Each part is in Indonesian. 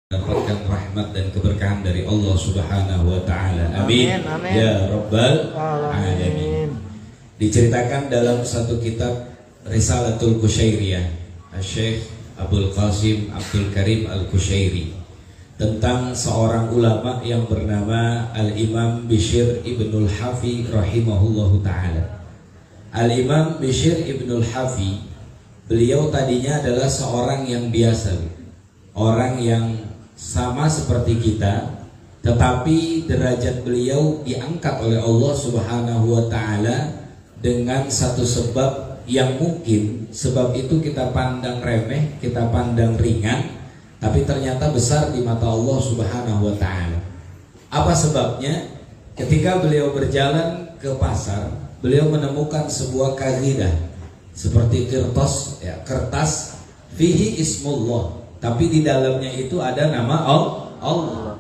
Dapatkan rahmat dan keberkahan dari Allah Subhanahu wa taala. Amin. Amin. Ya rabbal alamin. Diceritakan dalam satu kitab Risalatul Qusyairiyah Syekh Abdul Qasim Abdul Karim Al-Qusyairi tentang seorang ulama yang bernama Al-Imam Bishr Ibnul Hafi rahimahullahu taala. Al-Imam Bishr Ibnul Hafi, beliau tadinya adalah seorang yang biasa, orang yang sama seperti kita, tetapi derajat beliau diangkat oleh Allah Subhanahu wa taala dengan satu sebab yang mungkin sebab itu kita pandang remeh, kita pandang ringan, tapi ternyata besar di mata Allah Subhanahu wa taala. Apa sebabnya? Ketika beliau berjalan ke pasar, beliau menemukan sebuah kazidah seperti kertas fihi ismullah, tapi di dalamnya itu ada nama Allah.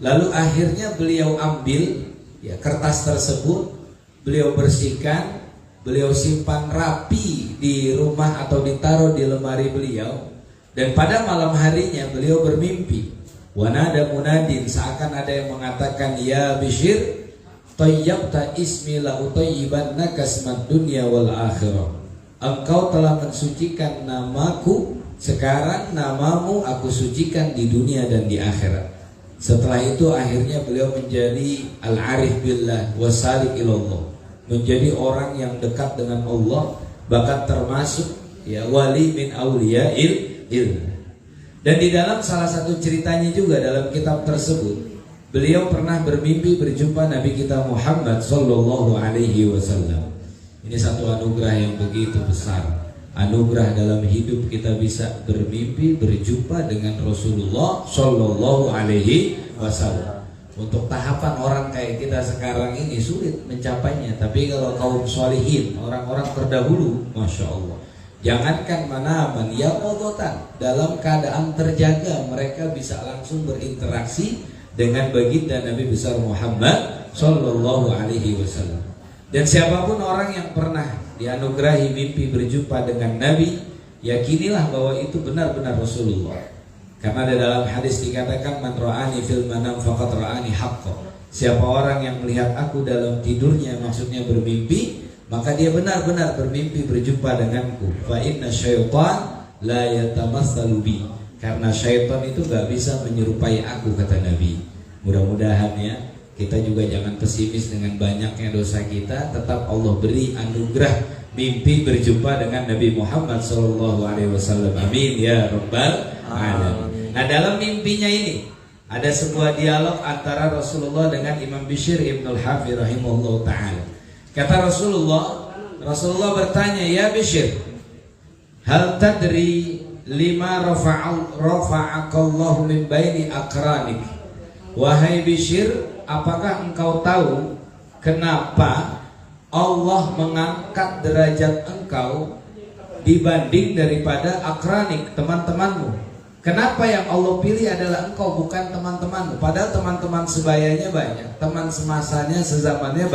Lalu akhirnya beliau ambil kertas tersebut, beliau bersihkan, beliau simpan rapi di rumah atau ditaruh di lemari beliau. Dan pada malam harinya beliau bermimpi. Wanada munadin, seakan ada yang mengatakan, ya Bishr, tayyabta ismi la utayyibannaka asmad dunya wal akhirah. Engkau telah mensucikan namaku, sekarang namamu aku sucikan di dunia dan di akhirat. Setelah itu akhirnya beliau menjadi al-arif billah wasalik ilallah, menjadi orang yang dekat dengan Allah, bahkan termasuk wali min awliya'il ilm. Dan di dalam salah satu ceritanya juga dalam kitab tersebut, beliau pernah bermimpi berjumpa Nabi kita Muhammad sallallahu alaihi wasallam. Ini satu anugerah yang begitu besar, anugerah dalam hidup kita bisa bermimpi berjumpa dengan Rasulullah sallallahu alaihi wasallam. Untuk tahapan orang kayak kita sekarang ini sulit mencapainya, tapi kalau kaum sholihin, orang-orang terdahulu, masya Allah, jangankan manaman, ya modotan, dalam keadaan terjaga mereka bisa langsung berinteraksi dengan baginda Nabi besar Muhammad sallallahu alaihi wasallam. Dan siapapun orang yang pernah dianugerahi mimpi berjumpa dengan Nabi, yakinilah bahwa itu benar-benar Rasulullah. Karena ada dalam hadis dikatakan, man ra'ani fil manam faqad ra'ani haqqo. Siapa orang yang melihat aku dalam tidurnya, maksudnya bermimpi, maka dia benar-benar bermimpi berjumpa denganku. Fa inna syaitan la yatamassalu bi. Karena syaitan itu gak bisa menyerupai aku, kata Nabi. Mudah-mudahan ya, kita juga jangan pesimis dengan banyaknya dosa kita, tetap Allah beri anugerah mimpi berjumpa dengan Nabi Muhammad SAW. Amin ya rabbal alamin. Nah, dalam mimpinya ini ada sebuah dialog antara Rasulullah dengan Imam Bishr Ibnul Hafi rahimahullah ta'ala. Kata Rasulullah bertanya, ya Bishr, hal tadri lima rafa'akallahu min baini akranik. Wahai Bishr, apakah engkau tahu kenapa Allah mengangkat derajat engkau dibanding daripada akranik, teman-temanmu? Kenapa yang Allah pilih adalah engkau, bukan teman-temanmu? Padahal teman-teman sebayanya banyak, teman semasanya, sezamannya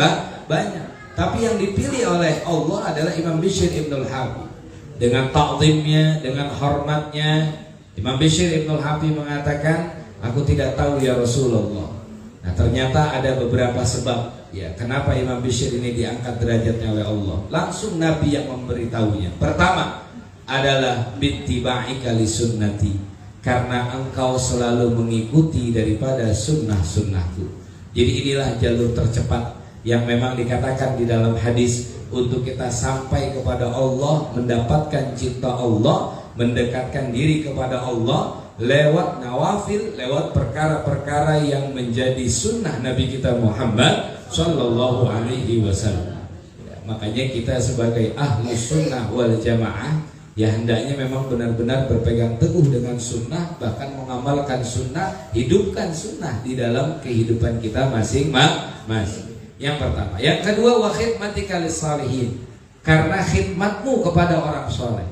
banyak. Tapi yang dipilih oleh Allah adalah Imam Bishr Ibnul Hafi. Dengan ta'zimnya, dengan hormatnya, Imam Bishr Ibnul Hafi mengatakan, aku tidak tahu ya Rasulullah. Nah, ternyata ada beberapa sebab kenapa Imam Bishr ini diangkat derajatnya oleh Allah. Langsung Nabi yang memberitahunya. Pertama adalah bittiba'ika li sunnati, karena engkau selalu mengikuti daripada sunnah-sunnahku. Jadi inilah jalur tercepat yang memang dikatakan di dalam hadis untuk kita sampai kepada Allah, mendapatkan cinta Allah, mendekatkan diri kepada Allah lewat nawafil, lewat perkara-perkara yang menjadi sunnah Nabi kita Muhammad sallallahu alaihi wasallam. Makanya kita sebagai ahlus sunnah wal jamaah hendaknya memang benar-benar berpegang teguh dengan sunnah, bahkan mengamalkan sunnah, hidupkan sunnah di dalam kehidupan kita masing-masing. Yang pertama. Yang kedua, wa khidmatika lis-shalihin, karena khidmatmu kepada orang soleh.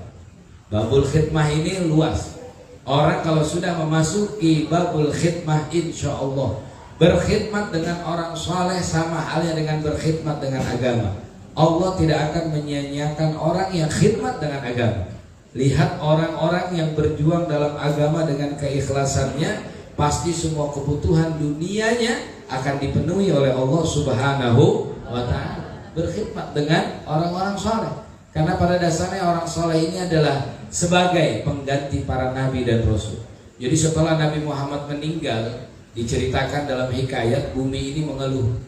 Babul khidmah ini luas. Orang kalau sudah memasuki babul khidmah, insya Allah berkhidmat dengan orang soleh sama halnya dengan berkhidmat dengan agama. Allah tidak akan menyia-nyiakan orang yang khidmat dengan agama. Lihat orang-orang yang berjuang dalam agama dengan keikhlasannya, pasti semua kebutuhan dunianya akan dipenuhi oleh Allah Subhanahu wa ta'ala. Berkhidmat dengan orang-orang soleh, karena pada dasarnya orang soleh ini adalah sebagai pengganti para nabi dan rasul. Jadi setelah Nabi Muhammad meninggal, diceritakan dalam hikayat, bumi ini mengeluh,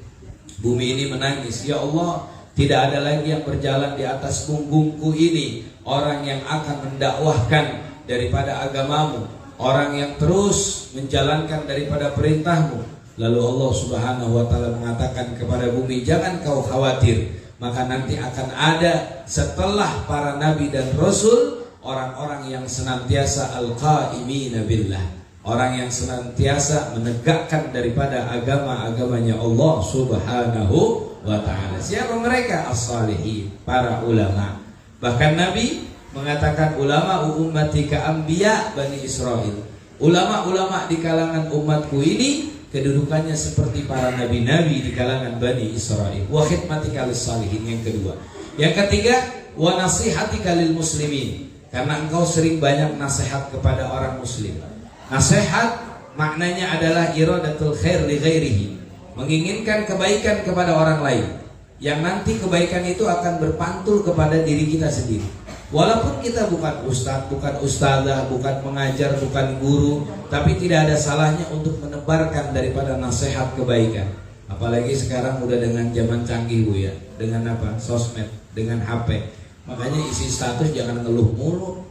bumi ini menangis, ya Allah, tidak ada lagi yang berjalan di atas punggungku ini orang yang akan mendakwahkan daripada agamamu, orang yang terus menjalankan daripada perintahmu. Lalu Allah Subhanahu wa ta'ala mengatakan kepada bumi, jangan kau khawatir, maka nanti akan ada setelah para nabi dan rasul orang-orang yang senantiasa al-qa'imina billah, orang yang senantiasa menegakkan daripada agama-agamanya Allah Subhanahu wa ta'ala. Siapa mereka? As-salihin, para ulama. Bahkan Nabi mengatakan, ulama ummati ka anbiya Bani Israel. Ulama-ulama di kalangan umatku ini kedudukannya seperti para nabi-nabi di kalangan Bani Israel. Wa khidmatika lis-salihin, yang kedua. Yang ketiga, wa nasihatika lil muslimin, karena engkau sering banyak nasihat kepada orang muslim. Nasihat maknanya adalah iradatul khair li ghairihi, menginginkan kebaikan kepada orang lain, yang nanti kebaikan itu akan berpantul kepada diri kita sendiri. Walaupun kita bukan ustadz, bukan ustazah, bukan pengajar, bukan guru, tapi tidak ada salahnya untuk menebarkan daripada nasihat kebaikan. Apalagi sekarang udah dengan zaman canggih Bu ya, dengan apa? Sosmed, dengan HP. Makanya isi status jangan ngeluh mulu.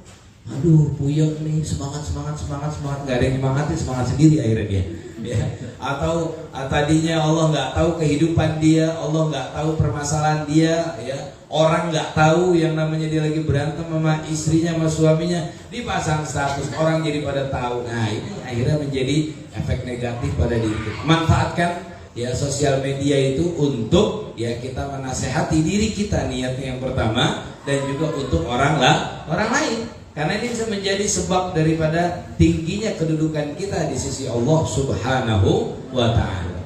Aduh, puyeng nih, semangat, nggak ada yang nyemangatin, semangat sendiri akhirnya dia. Ya. Atau tadinya Allah nggak tahu kehidupan dia, Allah nggak tahu permasalahan dia, ya. Orang nggak tahu yang namanya dia lagi berantem sama istrinya, sama suaminya, dipasang status, orang jadi pada tahu. Nah, ini akhirnya menjadi efek negatif pada diri kita. Manfaatkan ya sosial media itu untuk ya kita menasehati diri kita, niatnya yang pertama, dan juga untuk orang lain. Karena ini bisa menjadi sebab daripada tingginya kedudukan kita di sisi Allah Subhanahu wa ta'ala.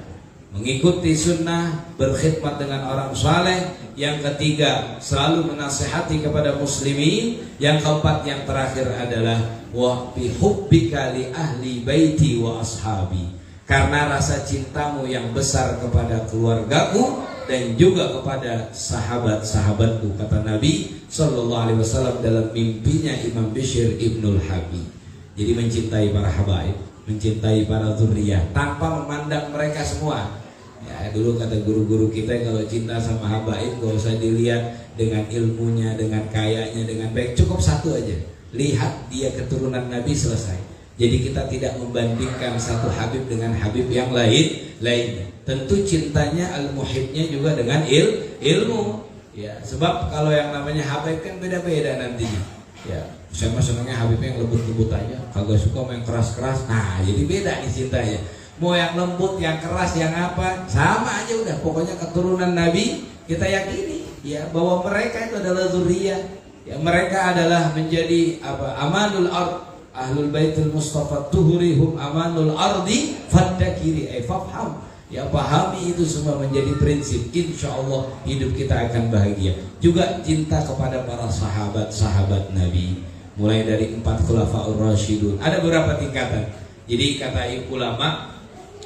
Mengikuti sunnah, berkhidmat dengan orang saleh. Yang ketiga, selalu menasehati kepada muslimin. Yang keempat, yang terakhir adalah wa bihubbika li ahli baiti wa ashabi, karena rasa cintamu yang besar kepada keluargaku dan juga kepada sahabat-sahabatku, kata Nabi Sallallahu Alaihi Wasallam dalam mimpinya Imam Bishr Ibnul Habib. Jadi mencintai para habaib, mencintai para zuriyah tanpa memandang mereka semua. Ya, dulu kata guru-guru kita, kalau cinta sama habaib gak usah dilihat dengan ilmunya, dengan kayanya, dengan baik, cukup satu aja, lihat dia keturunan Nabi, selesai. Jadi kita tidak membandingkan satu habib dengan habib yang lainnya. Tentu cintanya al-muhibnya juga dengan ilmu. Ya, sebab kalau yang namanya habib kan beda-beda nantinya. Ya, saya mah senangnya habibnya yang lembut-lembut aja, kagak suka yang keras-keras. Nah, jadi beda nih cintanya. Mau yang lembut, yang keras, yang apa, sama aja udah. Pokoknya keturunan Nabi kita yakini ya bahwa mereka itu adalah zuriyah. Ya, mereka adalah menjadi apa? Amanul ard. Ahlul baitul mustafa tuhurihum amanul ardi faddakiri fafham. Ya, pahami itu semua menjadi prinsip. Insya Allah hidup kita akan bahagia. Juga cinta kepada para sahabat-sahabat Nabi, mulai dari 4 khulafaur rasyidun. Ada beberapa tingkatan. Jadi kata ulama,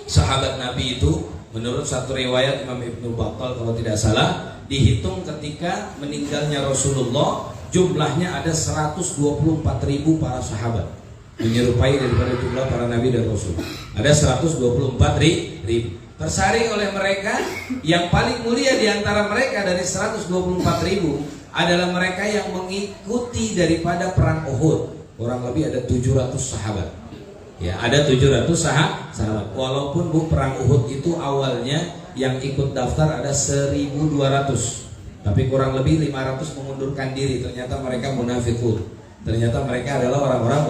sahabat Nabi itu menurut satu riwayat Imam Ibnu Battal kalau tidak salah, dihitung ketika meninggalnya Rasulullah, jumlahnya ada 124.000 para sahabat, menyerupai daripada jumlah para nabi dan rasul. Ada 124.000. Tersaring oleh mereka, yang paling mulia di antara mereka dari 124.000 adalah mereka yang mengikuti daripada perang Uhud. Kurang lebih ada 700 sahabat. Ya, ada 700 sahabat. Walaupun perang Uhud itu awalnya yang ikut daftar ada 1.200. Tapi kurang lebih 500 mengundurkan diri. Ternyata mereka munafikun. Ternyata mereka adalah orang-orang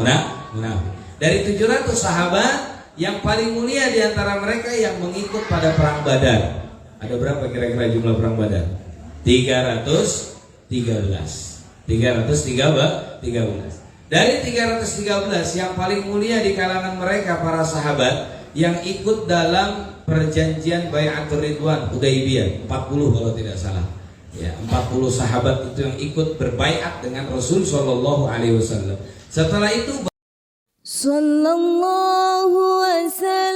munafik. Dari 700 sahabat, yang paling mulia di antara mereka yang mengikut pada perang Badar. Ada berapa kira-kira jumlah perang Badar? 313. Dari 313 yang paling mulia di kalangan mereka para sahabat yang ikut dalam perjanjian Bai'atur Ridwan Hudaybiyah, 40 kalau tidak salah. Ya, 40 sahabat itu yang ikut berbaiat dengan Rasul Shallallahu Alaihi Wasallam. Setelah itu sallallahu wasallam